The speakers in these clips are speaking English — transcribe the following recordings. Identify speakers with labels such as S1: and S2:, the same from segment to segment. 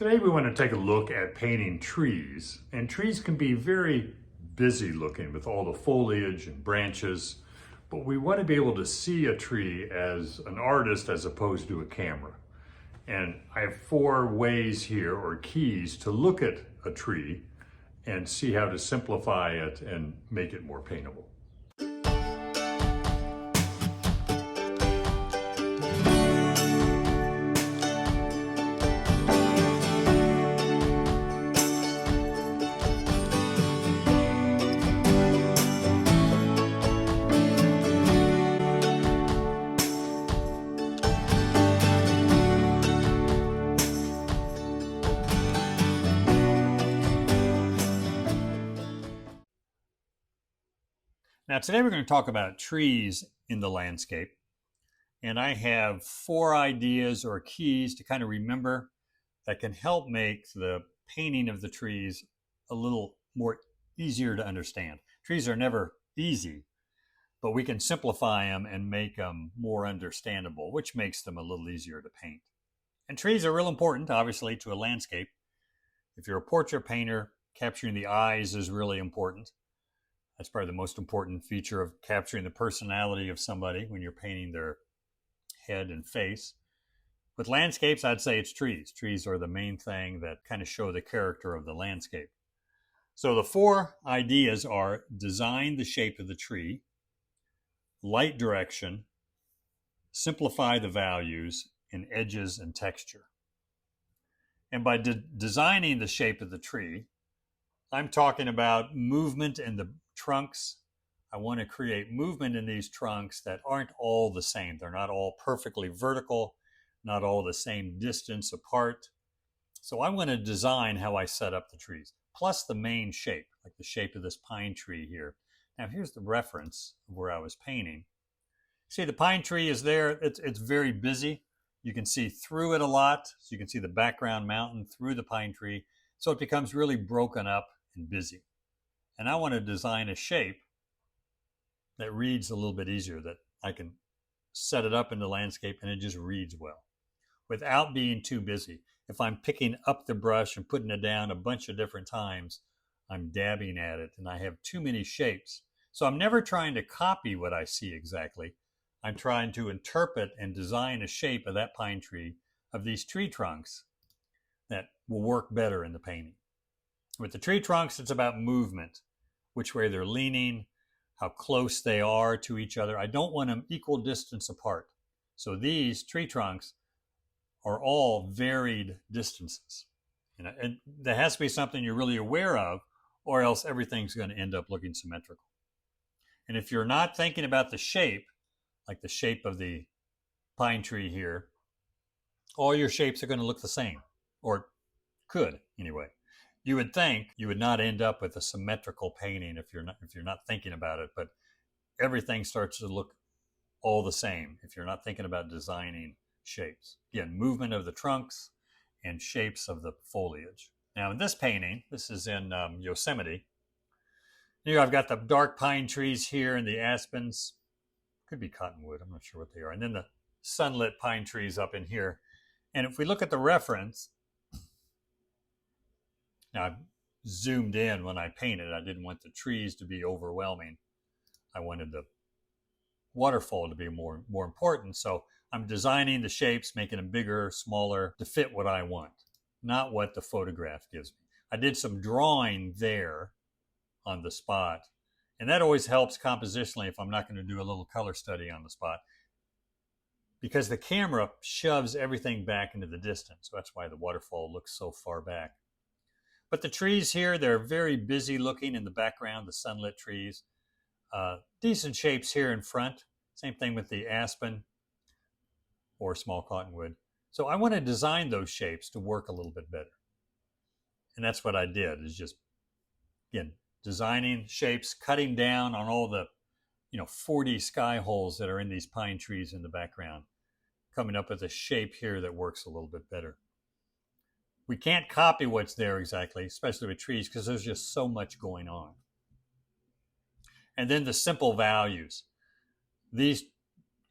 S1: Today we want to take a look at painting trees, and trees can be very busy looking with all the foliage and branches, but we want to be able to see a tree as an artist as opposed to a camera. And I have 4 ways here, or keys, to look at a tree and see how to simplify it and make it more paintable. Now today we're going to talk about trees in the landscape, and I have 4 ideas or keys to kind of remember that can help make the painting of the trees a little more easier to understand. Trees are never easy, but we can simplify them and make them more understandable, which makes them a little easier to paint. And trees are real important, obviously, to a landscape. If you're a portrait painter, capturing the eyes is really important. That's probably the most important feature of capturing the personality of somebody when you're painting their head and face. With landscapes, I'd say it's trees. Trees are the main thing that kind of show the character of the landscape. So the 4 ideas are: design the shape of the tree, light direction, simplify the values, and edges and texture. And by designing the shape of the tree, I'm talking about movement in the trunks. I want to create movement in these trunks that aren't all the same. They're not all perfectly vertical, not all the same distance apart. So I want to design how I set up the trees, plus the main shape, like the shape of this pine tree here. Now here's the reference of where I was painting. See, the pine tree is there. It's very busy. You can see through it a lot. So you can see the background mountain through the pine tree. So it becomes really broken up and busy. And I want to design a shape that reads a little bit easier, that I can set it up in the landscape and it just reads well without being too busy. If I'm picking up the brush and putting it down a bunch of different times, I'm dabbing at it and I have too many shapes. So I'm never trying to copy what I see exactly. I'm trying to interpret and design a shape of that pine tree, of these tree trunks, that will work better in the painting. With the tree trunks, it's about movement, which way they're leaning, how close they are to each other. I don't want them equal distance apart. So these tree trunks are all varied distances. And there has to be something you're really aware of, or else everything's going to end up looking symmetrical. And if you're not thinking about the shape, like the shape of the pine tree here, all your shapes are going to look the same, or could anyway. You would think you would not end up with a symmetrical painting if you're not thinking about it, but everything starts to look all the same if you're not thinking about designing shapes. Again, movement of the trunks and shapes of the foliage. Now in this painting, this is in Yosemite. Here I've got the dark pine trees here and the aspens. Could be cottonwood, I'm not sure what they are. And then the sunlit pine trees up in here. And if we look at the reference, now I've zoomed in when I painted. I didn't want the trees to be overwhelming. I wanted the waterfall to be more important. So I'm designing the shapes, making them bigger, smaller, to fit what I want, not what the photograph gives me. I did some drawing there on the spot, and that always helps compositionally if I'm not going to do a little color study on the spot, because the camera shoves everything back into the distance. So that's why the waterfall looks so far back. But the trees here, they're very busy looking in the background, the sunlit trees. Decent shapes here in front. Same thing with the aspen or small cottonwood. So I want to design those shapes to work a little bit better. And that's what I did, is just, again, designing shapes, cutting down on all the 40 sky holes that are in these pine trees in the background, coming up with a shape here that works a little bit better. We can't copy what's there exactly, especially with trees, because there's just so much going on. And then the simple values. These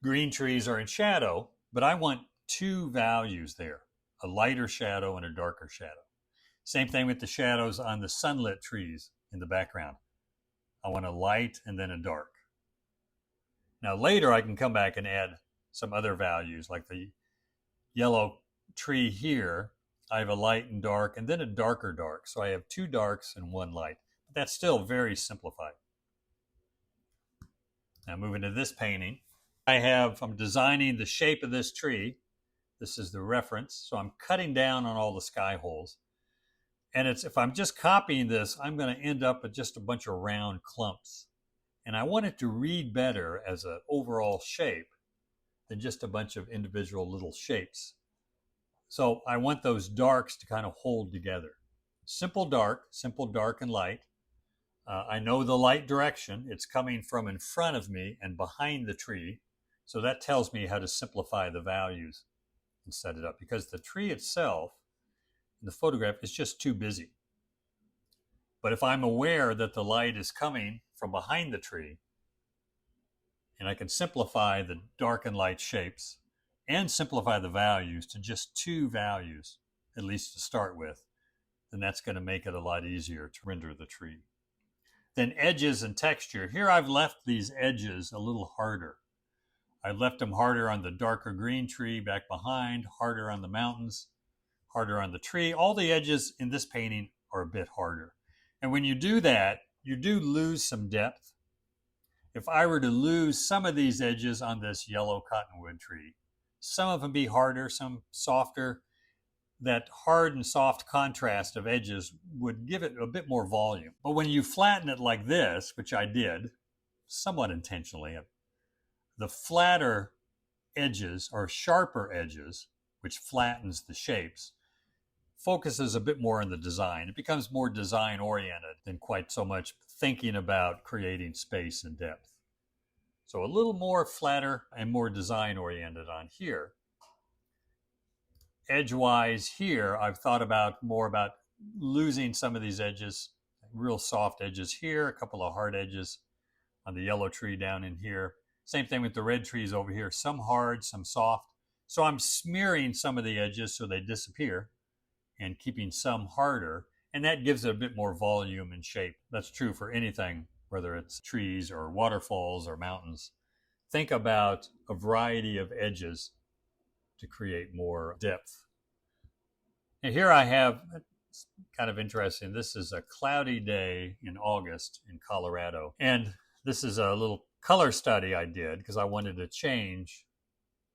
S1: green trees are in shadow, but I want 2 values there. a lighter shadow and a darker shadow. Same thing with the shadows on the sunlit trees in the background. I want a light and then a dark. Now later I can come back and add some other values, like the yellow tree here. I have a light and dark and then a darker dark. So I have two darks and one light. But that's still very simplified. Now moving to this painting, I'm designing the shape of this tree. This is the reference. So I'm cutting down on all the sky holes. And if I'm just copying this, I'm going to end up with just a bunch of round clumps. And I want it to read better as an overall shape than just a bunch of individual little shapes. So I want those darks to kind of hold together. Simple dark and light. I know the light direction. It's coming from in front of me and behind the tree. So that tells me how to simplify the values and set it up, because the tree itself in the photograph is just too busy. But if I'm aware that the light is coming from behind the tree, and I can simplify the dark and light shapes and simplify the values to just two values, at least to start with, then that's going to make it a lot easier to render the tree. Then edges and texture. Here I've left these edges a little harder. I left them harder on the darker green tree back behind, harder on the mountains, harder on the tree. All the edges in this painting are a bit harder. And when you do that, you do lose some depth. If I were to lose some of these edges on this yellow cottonwood tree, some of them be harder, some softer, that hard and soft contrast of edges would give it a bit more volume. But when you flatten it like this, which I did somewhat intentionally, the flatter edges or sharper edges, which flattens the shapes, focuses a bit more on the design. It becomes more design oriented than quite so much thinking about creating space and depth. So a little more flatter and more design oriented on here. Edgewise here, I've thought more about losing some of these edges, real soft edges here, a couple of hard edges on the yellow tree down in here. Same thing with the red trees over here, some hard, some soft. So I'm smearing some of the edges so they disappear and keeping some harder, and that gives it a bit more volume and shape. That's true for anything, whether it's trees or waterfalls or mountains. Think about a variety of edges to create more depth. And here I have, it's kind of interesting, this is a cloudy day in August in Colorado. And this is a little color study I did because I wanted to change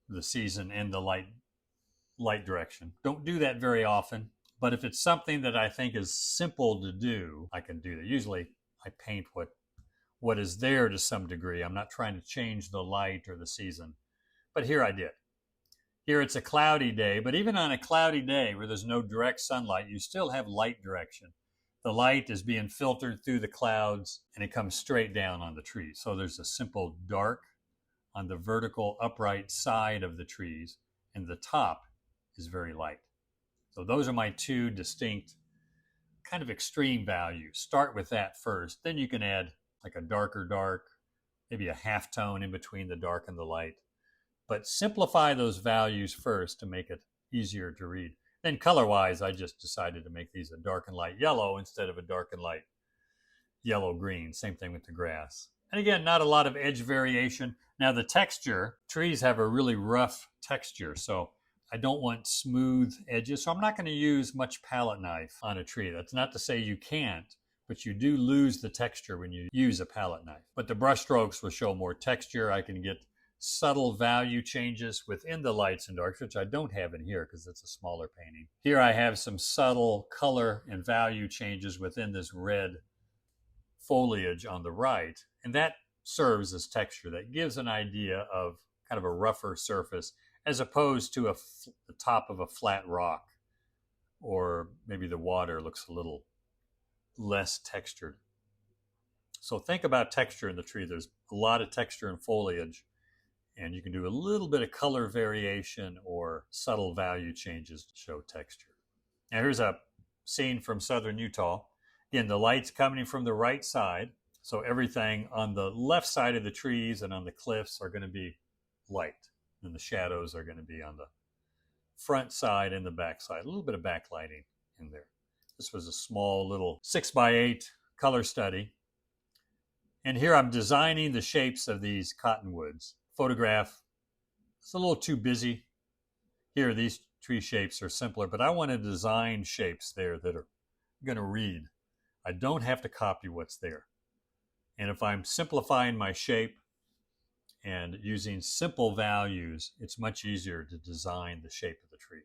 S1: the season and the light direction. Don't do that very often, but if it's something that I think is simple to do, I can do that. Usually I paint what is there to some degree. I'm not trying to change the light or the season, but here I did. Here it's a cloudy day, but even on a cloudy day where there's no direct sunlight, you still have light direction. The light is being filtered through the clouds and it comes straight down on the trees. So there's a simple dark on the vertical upright side of the trees, and the top is very light. So those are my two distinct kind of extreme values. Start with that first. Then you can add like a darker dark, maybe a half tone in between the dark and the light. But simplify those values first to make it easier to read. Then color-wise, I just decided to make these a dark and light yellow instead of a dark and light yellow-green. Same thing with the grass. And again, not a lot of edge variation. Now the texture, trees have a really rough texture, so I don't want smooth edges. So I'm not going to use much palette knife on a tree. That's not to say you can't, but you do lose the texture when you use a palette knife. But the brush strokes will show more texture. I can get subtle value changes within the lights and darks, which I don't have in here because it's a smaller painting. Here I have some subtle color and value changes within this red foliage on the right, and that serves as texture. That gives an idea of kind of a rougher surface as opposed to the top of a flat rock, or maybe the water looks a little less textured. So think about texture in the tree. There's a lot of texture in foliage, and you can do a little bit of color variation or subtle value changes to show texture. Now here's a scene from southern Utah. Again, the light's coming from the right side, so everything on the left side of the trees and on the cliffs are going to be light, and the shadows are going to be on front side and the back side. A little bit of backlighting in there. This was a small little 6x8 color study. And here I'm designing the shapes of these cottonwoods. Photograph, it's a little too busy. Here, these tree shapes are simpler, but I want to design shapes there that are going to read. I don't have to copy what's there. And if I'm simplifying my shape and using simple values, it's much easier to design the shape of the tree.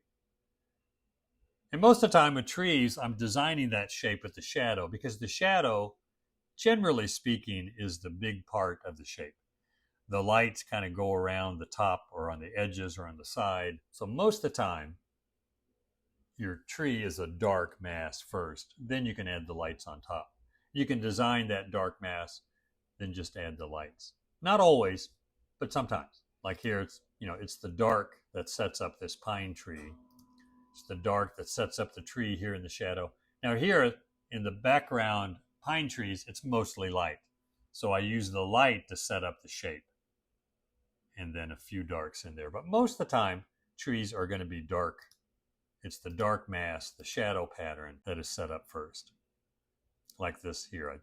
S1: And most of the time with trees, I'm designing that shape with the shadow, because the shadow, generally speaking, is the big part of the shape. The lights kind of go around the top or on the edges or on the side. So most of the time, your tree is a dark mass first. Then you can add the lights on top. You can design that dark mass, then just add the lights. Not always, but sometimes. Like here, it's the dark that sets up this pine tree. It's the dark that sets up the tree here in the shadow. Now here in the background pine trees, it's mostly light. So I use the light to set up the shape. And then a few darks in there. But most of the time, trees are going to be dark. It's the dark mass, the shadow pattern that is set up first. Like this here.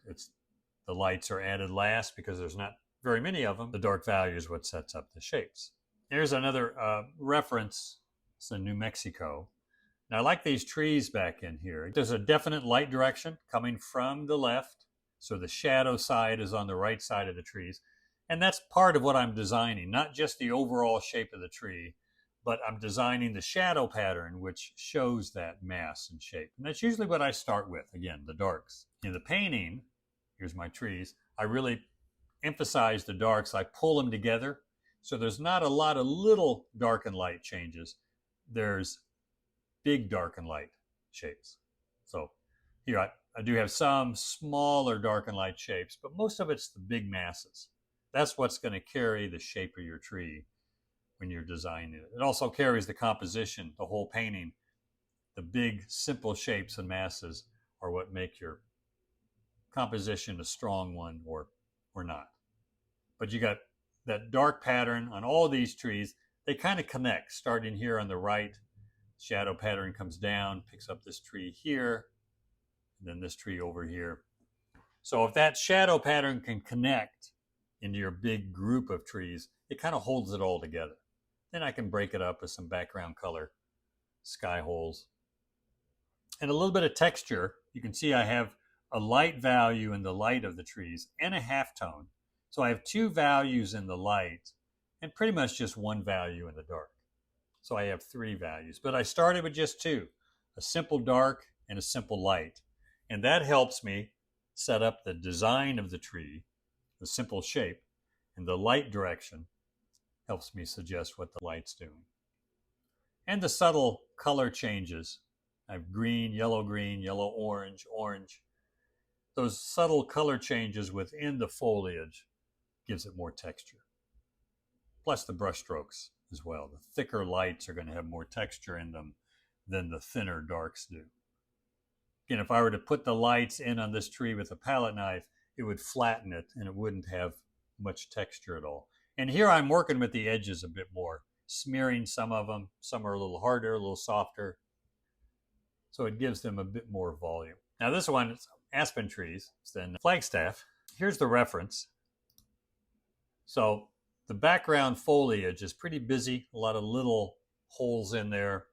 S1: The lights are added last because there's not very many of them. The dark value is what sets up the shapes. Here's another reference. It's in New Mexico. Now I like these trees back in here. There's a definite light direction coming from the left. So the shadow side is on the right side of the trees. And that's part of what I'm designing, not just the overall shape of the tree, but I'm designing the shadow pattern, which shows that mass and shape. And that's usually what I start with, again, the darks. In the painting, here's my trees, I really emphasize the darks. I pull them together. So there's not a lot of little dark and light changes. There's big dark and light shapes. So here I do have some smaller dark and light shapes, but most of it's the big masses. That's what's going to carry the shape of your tree when you're designing it. It also carries the composition, the whole painting. The big, simple shapes and masses are what make your composition a strong one or not. But you got that dark pattern on all these trees. They kind of connect, starting here on the right. Shadow pattern comes down, picks up this tree here, and then this tree over here. So if that shadow pattern can connect into your big group of trees, it kind of holds it all together. Then I can break it up with some background color, sky holes, and a little bit of texture. You can see I have a light value in the light of the trees and a halftone. So I have two values in the light and pretty much just one value in the dark. So I have three values, but I started with just two, a simple dark and a simple light. And that helps me set up the design of the tree, the simple shape, and the light direction helps me suggest what the light's doing. And the subtle color changes. I have green, yellow, orange, orange. Those subtle color changes within the foliage gives it more texture. Plus the brush strokes as well. The thicker lights are going to have more texture in them than the thinner darks do. Again, if I were to put the lights in on this tree with a palette knife, it would flatten it and it wouldn't have much texture at all. And here I'm working with the edges a bit more, smearing some of them. Some are a little harder, a little softer. So it gives them a bit more volume. Now this one is aspen trees, then Flagstaff. Here's the reference. So the background foliage is pretty busy, a lot of little holes in there,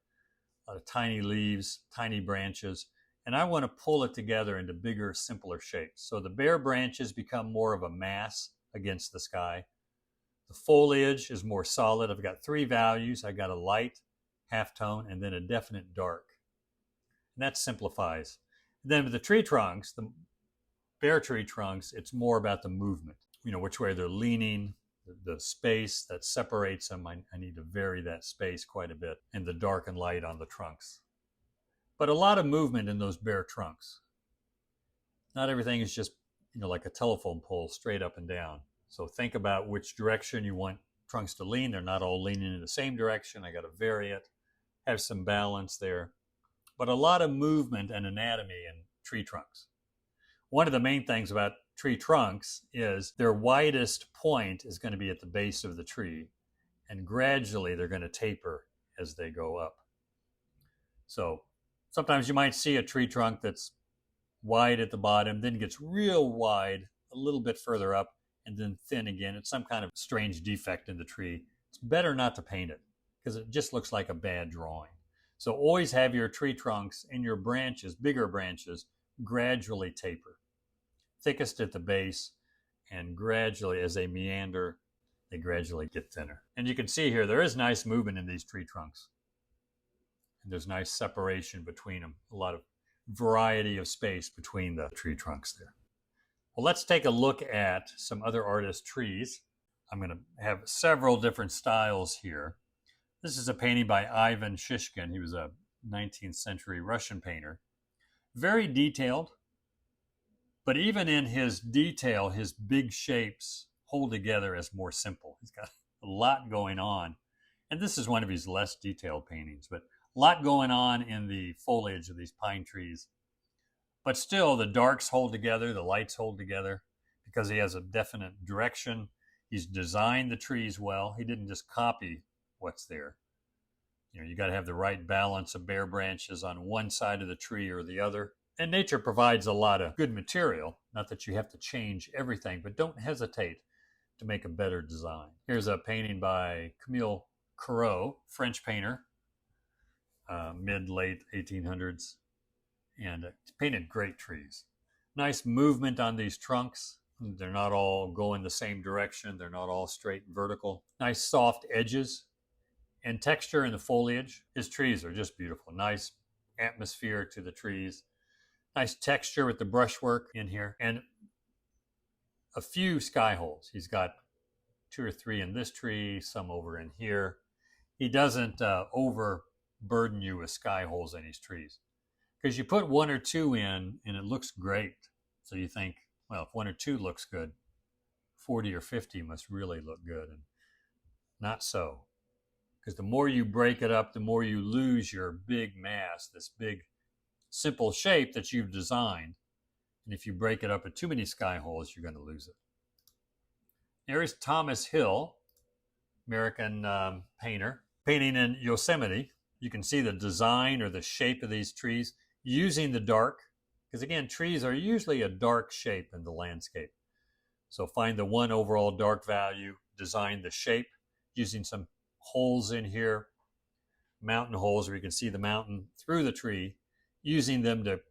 S1: a lot of tiny leaves, tiny branches. And I want to pull it together into bigger, simpler shapes. So the bare branches become more of a mass against the sky. The foliage is more solid. I've got three values. I've got a light, halftone, and then a definite dark. And that simplifies. And then with the tree trunks, the bare tree trunks, it's more about the movement. Which way they're leaning, the space that separates them. I need to vary that space quite a bit, and the dark and light on the trunks. But a lot of movement in those bare trunks. Not everything is just, like a telephone pole straight up and down. So think about which direction you want trunks to lean. They're not all leaning in the same direction. I got to vary it, have some balance there. But a lot of movement and anatomy in tree trunks. One of the main things about tree trunks is their widest point is going to be at the base of the tree, and gradually they're going to taper as they go up. So sometimes you might see a tree trunk that's wide at the bottom, then gets real wide a little bit further up, and then thin again. It's some kind of strange defect in the tree. It's better not to paint it because it just looks like a bad drawing. So always have your tree trunks and your branches, bigger branches, gradually taper. Thickest at the base, and gradually as they meander, they gradually get thinner. And you can see here, there is nice movement in these tree trunks. And there's nice separation between them, a lot of variety of space between the tree trunks there. Well, let's take a look at some other artists' trees. I'm going to have several different styles here. This is a painting by Ivan Shishkin. He was a 19th century Russian painter. Very detailed, but even in his detail, his big shapes hold together as more simple. He's got a lot going on. And this is one of his less detailed paintings, but a lot going on in the foliage of these pine trees. But still, the darks hold together, the lights hold together, because he has a definite direction. He's designed the trees well. He didn't just copy what's there. You know, you got to have the right balance of bare branches on one side of the tree or the other. And nature provides a lot of good material. Not that you have to change everything, but don't hesitate to make a better design. Here's a painting by Camille Corot, French painter, mid-late 1800s, and painted great trees. Nice movement on these trunks. They're not all going the same direction. They're not all straight and vertical. Nice soft edges and texture in the foliage. His trees are just beautiful. Nice atmosphere to the trees. Nice texture with the brushwork in here. And a few sky holes. He's got 2 or 3 in this tree, some over in here. He doesn't overburden you with sky holes in his trees, because you put 1 or 2 in and it looks great. So you think, well, if 1 or 2 looks good, 40 or 50 must really look good. And not so, because the more you break it up, the more you lose your big mass, this big simple shape that you've designed. And if you break it up at too many sky holes, you're going to lose it. There is Thomas Hill, American painter, painting in Yosemite. You can see the design or the shape of these trees using the dark, because again, trees are usually a dark shape in the landscape. So find the one overall dark value, design the shape using some holes in here, mountain holes where you can see the mountain through the tree, using them to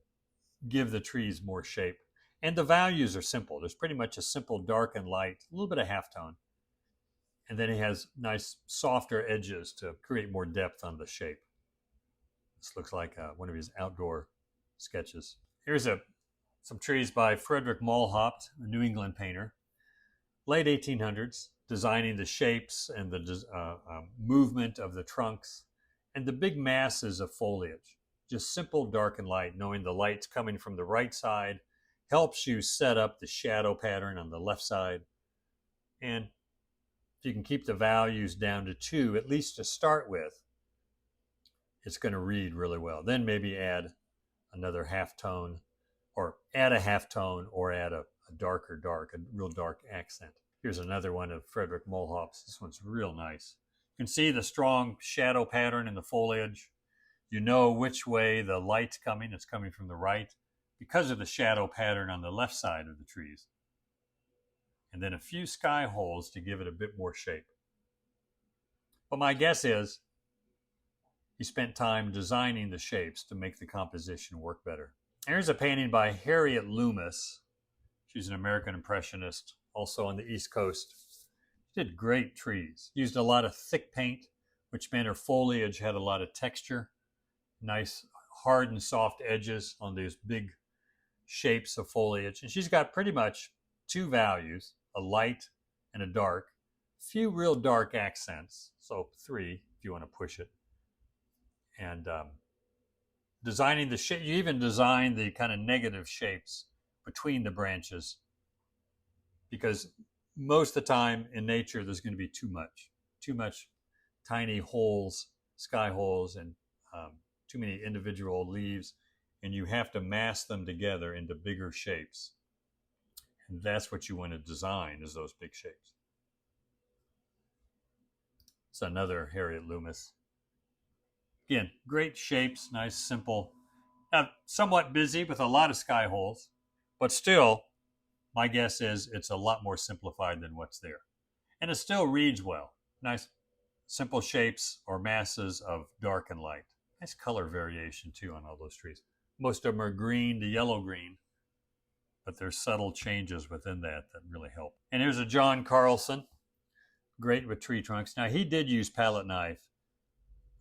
S1: give the trees more shape. And the values are simple. There's pretty much a simple dark and light, a little bit of halftone. And then he has nice softer edges to create more depth on the shape. This looks like one of his outdoor sketches. Here's some trees by Frederick Malhaupt, a New England painter. Late 1800s, designing the shapes and the movement of the trunks and the big masses of foliage. Just simple dark and light, knowing the light's coming from the right side helps you set up the shadow pattern on the left side. And if you can keep the values down to 2, at least to start with, it's going to read really well. Then maybe add another halftone, or add a halftone, or add a darker dark, a real dark accent. Here's another one of Frederick Malhaupt's. This one's real nice. You can see the strong shadow pattern in the foliage. You know which way the light's coming. It's coming from the right because of the shadow pattern on the left side of the trees. And then a few sky holes to give it a bit more shape. But my guess is he spent time designing the shapes to make the composition work better. Here's a painting by Harriet Loomis. She's an American Impressionist, also on the East Coast. She did great trees. Used a lot of thick paint, which meant her foliage had a lot of texture. Nice hard and soft edges on these big shapes of foliage. And she's got pretty much 2 values, a light and a dark. Few real dark accents, so 3 if you want to push it. And designing the shape, you even design the kind of negative shapes between the branches, because most of the time in nature there's going to be too much tiny holes, sky holes, and too many individual leaves, and you have to mass them together into bigger shapes. And that's what you want to design, is those big shapes. It's another Harriet Loomis. Again, great shapes, nice, simple. Somewhat busy with a lot of sky holes, but still, my guess is it's a lot more simplified than what's there. And it still reads well. Nice, simple shapes or masses of dark and light. Nice color variation, too, on all those trees. Most of them are green to yellow-green, but there's subtle changes within that really help. And here's a John Carlson, great with tree trunks. Now, he did use palette knife.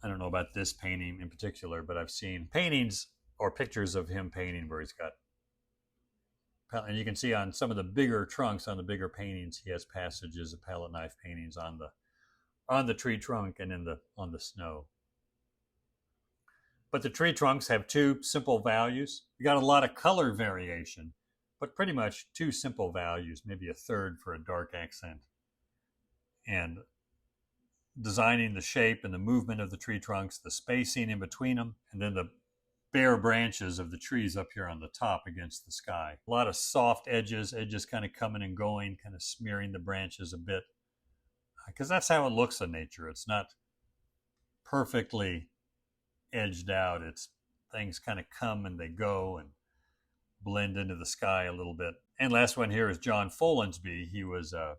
S1: I don't know about this painting in particular, but I've seen paintings or pictures of him painting where he's got, and you can see on some of the bigger trunks, on the bigger paintings, he has passages of palette knife paintings on the tree trunk and on the snow. But the tree trunks have two simple values. You got a lot of color variation, but pretty much two simple values, maybe a third for a dark accent. And designing the shape and the movement of the tree trunks, the spacing in between them, and then the bare branches of the trees up here on the top against the sky. A lot of soft edges kind of coming and going, kind of smearing the branches a bit. Because that's how it looks in nature. It's not perfectly edged out. It's things kind of come and they go and blend into the sky a little bit. And last one here is John Folensby. He was a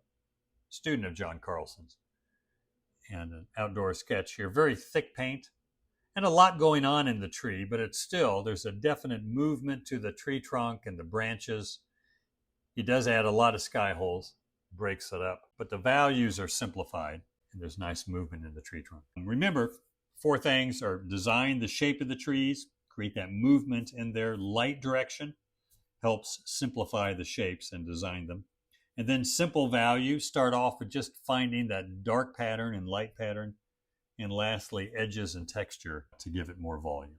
S1: student of John Carlson's. And an outdoor sketch here. Very thick paint and a lot going on in the tree, but it's still, there's a definite movement to the tree trunk and the branches. He does add a lot of sky holes, breaks it up, but the values are simplified and there's nice movement in the tree trunk. And remember, 4 things are design the shape of the trees, create that movement in their light direction, helps simplify the shapes and design them. And then simple values, start off with just finding that dark pattern and light pattern. And lastly, edges and texture to give it more volume.